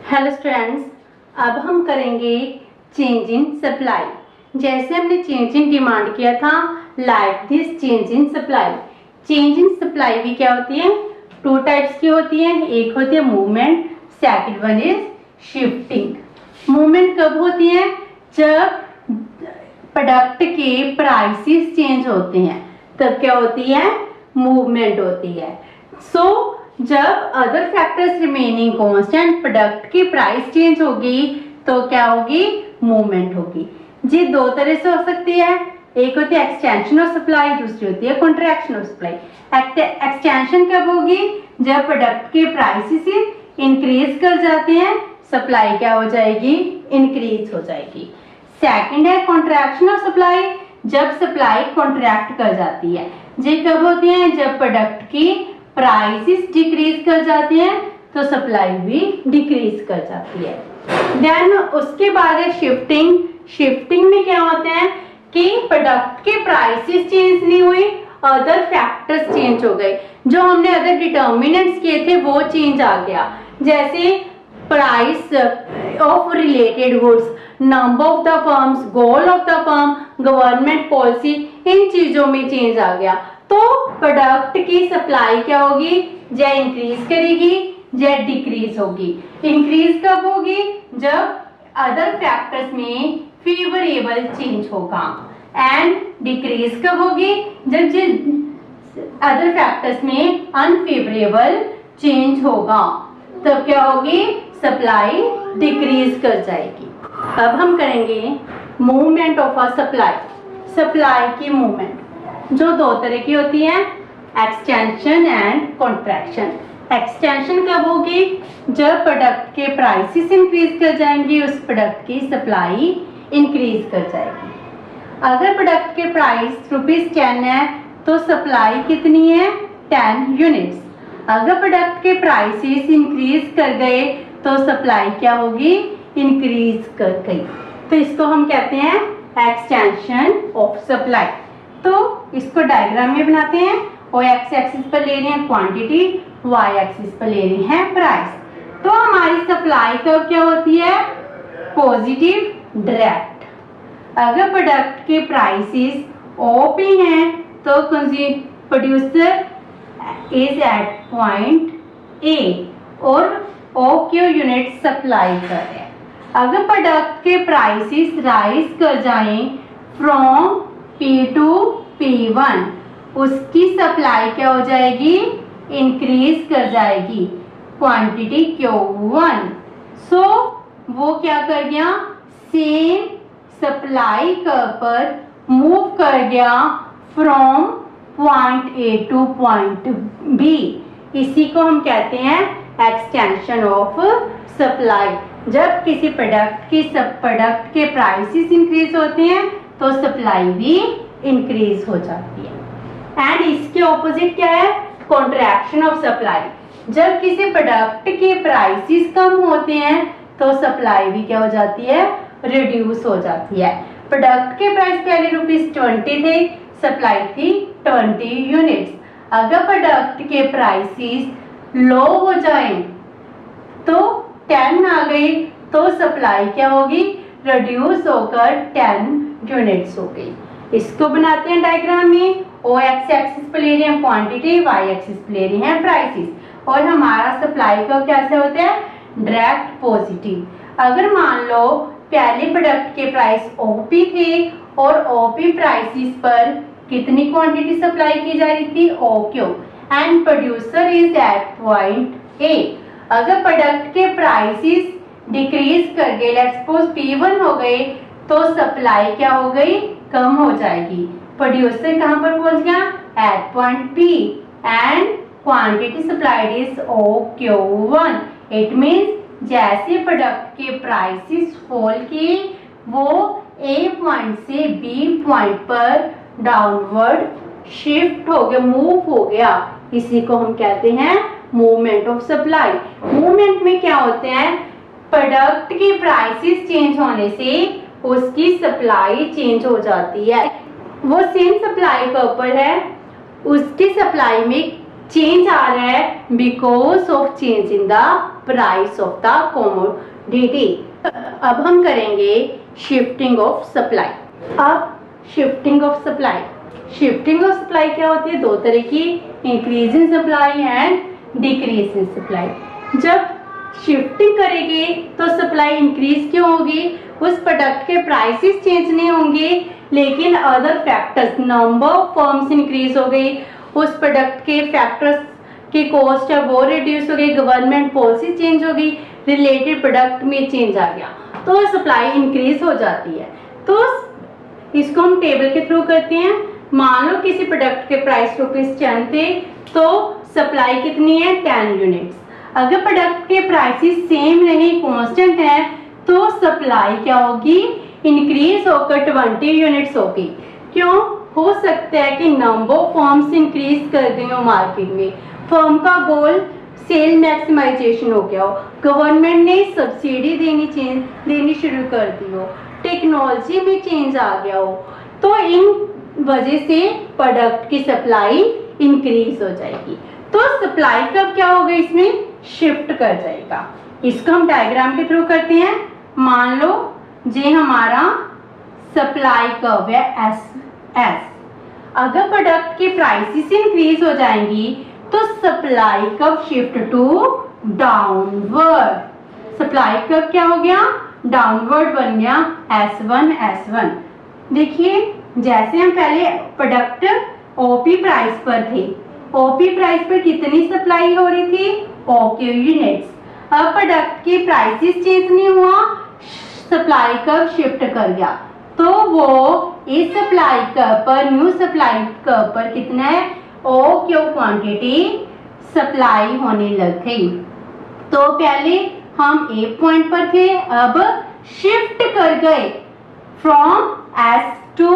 Hello students, अब हम करेंगे चेंज इन सप्लाई। जैसे हमने चेंज इन डिमांड किया था, like this change in supply. Change in supply भी क्या होती है? टू टाइप्स की होती है। एक होती है movement, second one is shifting. Movement कब होती है? जब प्रोडक्ट के प्राइसेस चेंज होते हैं तब क्या होती है? मूवमेंट होती है। जब other factors remaining constant, product की प्राइस चेंज होगी तो क्या होगी? मूवमेंट होगी। जी दो तरह से हो सकती है। एक होती है एक्सटेंशन ऑफ सप्लाई, दूसरी होती है कॉन्ट्रैक्शन ऑफ सप्लाई। एक्सटेंशन कब होगी? जब प्रोडक्ट के प्राइसेस इंक्रीज कर जाते हैं, सप्लाई क्या हो जाएगी? इंक्रीज हो जाएगी। सेकंड है कॉन्ट्रैक्शन ऑफ सप्लाई, जब सप्लाई कॉन्ट्रैक्ट कर जाती है। ये कब होती है? जब प्रोडक्ट की प्राइसेस डिक्रीज कर जाती हैं तो सप्लाई भी डिक्रीज कर जाती है। देन उसके बाद है शिफ्टिंग। शिफ्टिंग में क्या होता है कि प्रोडक्ट के प्राइसेस चेंज नहीं हुई, अदर फैक्टर्स चेंज हो गए। जो हमने अदर डिटर्मिनेंट्स किए थे वो चेंज आ गया। जैसे price of related goods, number of the firms, goal of the firm, government policy, इन चीजों में चेंज आ गया तो प्रोडक्ट की सप्लाई क्या होगी? या इंक्रीज करेगी या डिक्रीज होगी। इंक्रीज कब होगी? जब अदर फैक्टर्स में फेवरेबल चेंज होगा। एंड डिक्रीज कब होगी? जब अदर फैक्टर्स में अनफेवरेबल चेंज होगा तब क्या होगी? सप्लाई डिक्रीज कर जाएगी। अब हम करेंगे movement of a supply. Supply की मूवमेंट जो दो तरह की होती है, एक्सटेंशन एंड कॉन्ट्रैक्शन। एक्सटेंशन कब होगी? जब प्रोडक्ट के प्राइसेस इंक्रीज कर जाएंगे, उस प्रोडक्ट की सप्लाई इंक्रीज कर जाएगी। अगर प्रोडक्ट के प्राइस ₹10 है तो सप्लाई कितनी है? 10 यूनिट्स। अगर प्रोडक्ट के प्राइसेस इंक्रीज कर गए तो सप्लाई क्या होगी? इंक्रीज कर गई। तो इसको हम कहते हैं एक्सटेंशन ऑफ सप्लाई। तो इसको डायग्राम में बनाते हैं और एक्स एक्सिस पर ले रहे हैं क्वांटिटी, वाई एक्सिस पर ले रहे हैं प्राइस। तो हमारी सप्लाई कब क्या होती है? Positive direct. अगर प्रोडक्ट के प्राइसेस ओपी हैं तो producer is at point A और ओ क्यू यूनिट सप्लाई कर रहे हैं। अगर प्रोडक्ट के प्राइसेस राइज कर जाएं फ्रॉम P2 P1, उसकी सप्लाई क्या हो जाएगी? इंक्रीज कर जाएगी, क्वांटिटी Q1। वो क्या कर गया? सेम सप्लाई कर्व पर मूव कर गया from point A two point B। इसी को हम कहते हैं एक्सटेंशन ऑफ सप्लाई। जब किसी प्रोडक्ट के प्राइसेस इंक्रीज होते हैं तो सप्लाई भी इंक्रीज हो जाती है। एंड इसके ऑपोजिट क्या है? Contraction of supply. जब किसी प्रोडक्ट के प्राइसेस कम होते हैं तो सप्लाई भी क्या हो जाती है? रिड्यूस हो जाती है। प्रोडक्ट के प्राइस पहले ₹20 थे, सप्लाई थी 20 यूनिट्स। अगर प्रोडक्ट के प्राइसेस लो हो जाए तो 10 आ गई तो सप्लाई क्या होगी? रिड्यूस होकर 10 यूनिट्स हो गई। इसको बनाते हैं डायग्राम में। ओ एक्स एक्सिस पे ले रहे हैं क्वांटिटी, वाई एक्सिस पे ले रहे हैं प्राइसेस। और हमारा सप्लाई का कैसे होता है? Direct positive. अगर मान लो पहले प्रोडक्ट के प्राइस ओपी थे और ओपी प्राइसेस पर कितनी क्वांटिटी सप्लाई की जा रही थी? O Q. And producer is at point A. अगर प्रोडक्ट के प्राइसेस डिक्रीज कर गए, लेट्स सपोज P1 हो गए तो सप्लाई क्या हो गई? कम हो जाएगी। प्रोड्यूसर कहां पर पहुंच गया? At point P and quantity supplied is OQ1। It means जैसे प्रोडक्ट के प्राइसेस फॉल किए वो A पॉइंट से B पॉइंट पर डाउनवर्ड शिफ्ट हो गया, मूव हो गया। इसी को हम कहते हैं मूवमेंट ऑफ सप्लाई। मूवमेंट में क्या होते हैं? प्रोडक्ट के प्राइसेस चेंज होने से उसकी सप्लाई चेंज हो जाती है। वो सेम सप्लाई का ऊपर है, उसकी सप्लाई में चेंज आ रहा है because of change in the price of the commodity. अब हम करेंगे शिफ्टिंग ऑफ सप्लाई। अब शिफ्टिंग ऑफ सप्लाई क्या होती है? दो तरह की, increase in supply and decrease in supply. जब शिफ्टिंग करेंगे तो सप्लाई इंक्रीज क्यों होगी? उस प्रोडक्ट के प्राइसेस चेंज नहीं होंगे, लेकिन other factors, number of firms increase हो गई, उस प्रोडक्ट के फैक्टर्स की कॉस्ट है वो रिड्यूस हो गई, गवर्नमेंट पॉलिसी चेंज हो गई, रिलेटेड प्रोडक्ट में चेंज आ गया, तो सप्लाई इंक्रीज हो जाती है। तो इसको हम टेबल के थ्रू करते हैं। मान लो किसी प्रोडक्ट के प्राइस ₹10 थे, तो सप्लाई कितनी है? 10 यूनिट्स। अगर प्रोडक्ट के प्राइसेस सेम रहे, कांस्टेंट है, तो सप्लाई क्या होगी? इंक्रीज होकर 20 यूनिट्स होगी। क्यों? हो सकता है कि नंबर ऑफ फर्म्स इंक्रीज कर गई हो मार्केट में, फर्म का गोल सेल मैक्सिमाइजेशन हो गया हो, गवर्नमेंट ने सब्सिडी देनी शुरू कर दी हो, टेक्नोलॉजी में चेंज आ गया हो, तो इन वजह से प्रोडक्ट की सप्लाई इंक्रीज हो जाएगी। तो सप्लाई कब क्या होगा? इसमें शिफ्ट कर जाएगा। इसको हम डायग्राम के थ्रू करते हैं। मान लो ये हमारा सप्लाई कर्व है एस। अगर प्रोडक्ट की प्राइसेस इंक्रीज हो जाएंगी तो supply curve shift to downward. Supply curve क्या हो गया? डाउनवर्ड बन गया, S1। देखिए, जैसे हम पहले प्रोडक्ट ओपी प्राइस पर थे, ओपी प्राइस पर कितनी सप्लाई हो रही थी? OQ units. अब प्रोडक्ट की प्राइसेस चेंज नहीं हुआ, सप्लाई कर्व शिफ्ट कर गया, तो वो इस सप्लाई कर्व पर, न्यू सप्लाई कर्व पर कितना है? ओक्यू क्वांटिटी सप्लाई होने लग गई। तो पहले हम एक पॉइंट पर थे, अब शिफ्ट कर गए from S to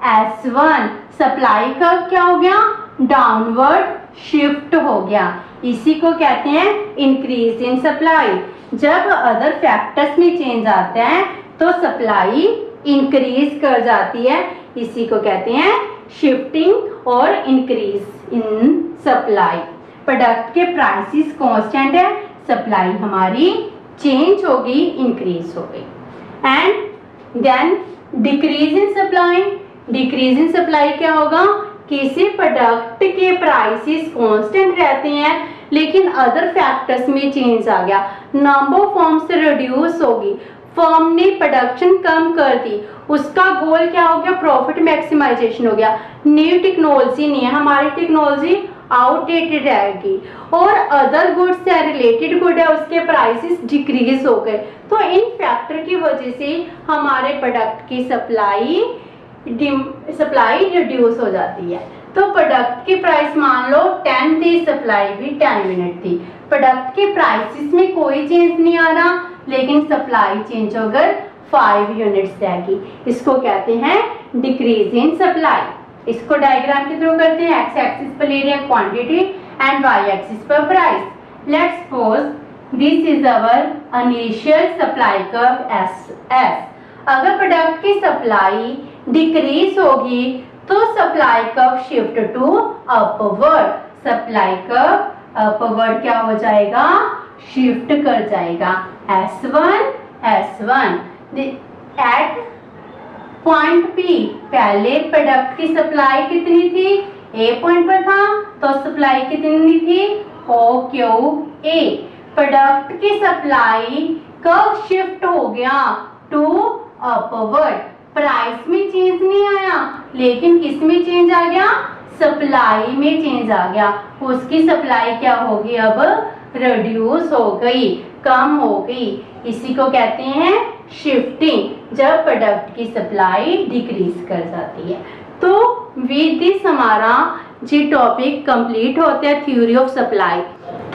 S1। Supply curve क्या हो गया? डाउनवर्ड शिफ्ट हो गया। इसी को कहते हैं इंक्रीज इन सप्लाई। जब अदर फैक्टर्स में चेंज आता है तो सप्लाई इंक्रीज कर जाती है, इसी को कहते हैं शिफ्टिंग और इंक्रीज इन सप्लाई। प्रोडक्ट के प्राइसेस कांस्टेंट है, सप्लाई हमारी चेंज हो गई, इंक्रीज हो गई। And then decrease in supply क्या होगा? किसी प्रोडक्ट के प्राइसेस कांस्टेंट रहते हैं, लेकिन अदर फैक्टर्स में चेंज आ गया, नंबर ऑफ फर्म से रिड्यूस होगी, फर्म ने प्रोडक्शन कम कर दी, उसका गोल क्या हो गया? प्रॉफिट मैक्सिमाइजेशन हो गया। न्यू टेक्नोलॉजी नहीं है, हमारी टेक्नोलॉजी आउटडेटेड रहेगी, और अदर गुड्स से रिलेटेड गुड है, उसके प्राइसेस डिक्रीज हो गए। तो इन फैक्टर की वजह से हमारे प्रोडक्ट की सप्लाई रिड्यूस हो जाती है। तो प्रोडक्ट की प्राइस मान लो 10 थी, सप्लाई भी 10 यूनिट थी, प्रोडक्ट के प्राइसेस में कोई चेंज नहीं आ रहा, लेकिन सप्लाई चेंज होकर 5 यूनिट्स रहेगी। इसको कहते हैं डिक्रीज इन सप्लाई। इसको डायग्राम के थ्रू करते हैं। एक्स एक्सिस पर ले रहे हैं क्वांटिटी एंड वाई एक्सिस पर price. Let's suppose this is our initial supply curve S. अगर प्रोडक्ट की सप्लाई डिक्रीज होगी तो supply curve shift to upward. Supply curve upward क्या हो जाएगा? शिफ्ट कर जाएगा। S1 एट पॉइंट P पहले प्रोडक्ट की सप्लाई कितनी थी? A पॉइंट पर था, तो सप्लाई कितनी थी? OQA। प्रोडक्ट की सप्लाई कर्व शिफ्ट हो गया टू अपवर्ड। प्राइस में चेंज नहीं आया, लेकिन किस में चेंज आ गया? सप्लाई में चेंज आ गया। उसकी सप्लाई क्या होगी? अब रिड्यूस हो गई, कम हो गई। इसी को कहते हैं शिफ्टिंग, जब प्रोडक्ट की सप्लाई डिक्रीज कर जाती है। तो विद दिस हमारा जी टॉपिक कंप्लीट होता है, theory of supply.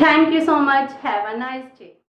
Thank you so much, have a nice day.